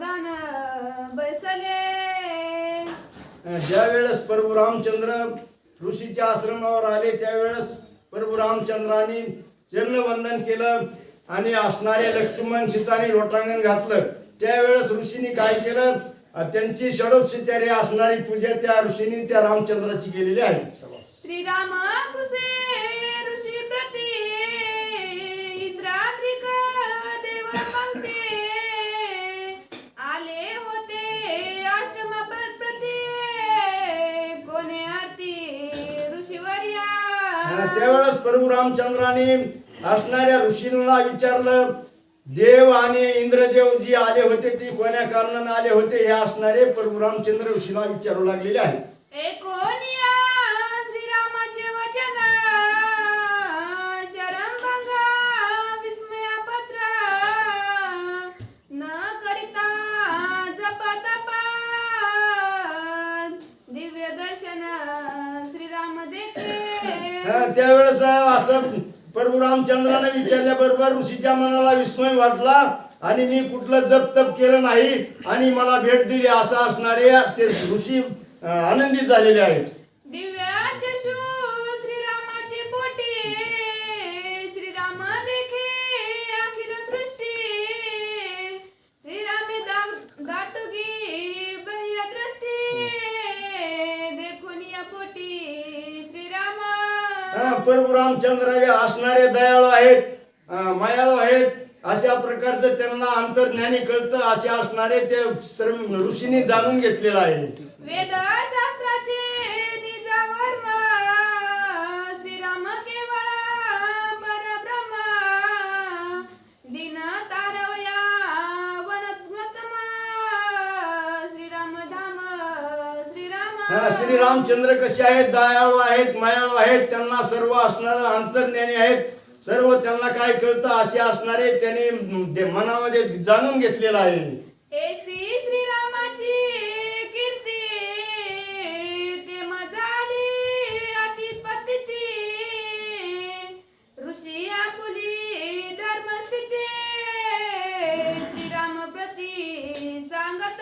समाधान बैसले. ज्या वेळेस प्रभू रामचंद्र ऋषीच्या आश्रमावर आले त्यावेळेस प्रभू रामचंद्रांनी चरणवंदन केलं आणि असणारे लक्ष्मण सीताने लोटांगण घातलं. त्यावेळेस ऋषींनी काय केलं, त्यांची षडोपचारे असणारी पूजा त्या ऋषींनी त्या रामचंद्राची केलेली आहे. श्रीराम कुसे ऋषी प्रती इंद्राद्रिक देव पंक्ती आले होते आश्रम प्रती कोणे आरती ऋषीवर्या. त्यावेळेस प्रभू रामचंद्राने असणाऱ्या ऋषींना विचारलं, देव आणि इंद्रदेव जी आले होते ती कोण्या कारणाने आले होते हे असणारे प्रभू रामचंद्र ऋषीला विचारू लागलेले आहे. एकोनिया श्रीरामाचे वचन शरंभंग विस्मयापत्र न करिता जप तप दिव्य दर्शन श्रीराम देते. त्यावेळेस असं प्रभू रामचंद्राने विचारल्याबरोबर ऋषीच्या मनाला विस्मय वाटला आणि मी कुठलं जप तप केलं नाही आणि मला भेट दिली असं असणारे ते ऋषी आनंदित झालेले आहेत. दिव्याचे श्रीरामाचे पोटी श्रीराम देखे अखिल सृष्टी श्रीरामे दाटुगी बह्य दृष्टी देखून या पोटी श्रीराम. प्रभू रामचंद्र असणारे दयाळू आहेत, मायाळू आहेत, अशा प्रकारचं त्यांना अंतर्ज्ञानी कळतं असे असणारे ते ऋषींनी जाणून घेतलेलं आहे. वेदशास्त्राचे निजवर्म श्रीराम केवळ परब्रह्म दिन तारवया वनगतम श्रीराम धाम श्रीराम. श्री रामचंद्र कसे आहेत, दयाळू आहेत, मायाळू आहेत, त्यांना सर्व असणारे अंतर्ज्ञानी आहेत, सर्व त्यांना काय कळतं असे असणारे त्यांनी मनामध्ये जाणून घेतलेलं आहे. एसी श्रीरामाची कीर्ती ते मजाली अतिपतिती ऋषी आपुली धर्मस्थिती श्रीराम प्रती सांगत.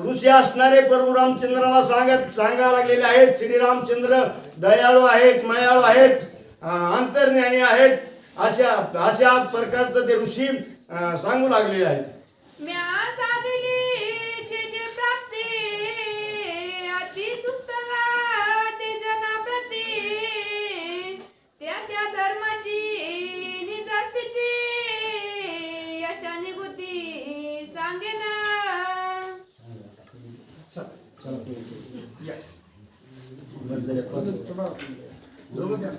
ऋषी असणारे प्रभू रामचंद्राला सांगायला लागलेले आहेत. श्रीरामचंद्र दयाळू आहेत, मायाळू आहेत, अंतर्ज्ञानी आहेत, अशा प्रकारचं ते ऋषी सांगू लागलेले आहेत. म्या साधली जे प्राप्ती अति सुस्तरा ते जना प्रती त्या धर्माची निज स्थिती अशा निगुती सांगेन.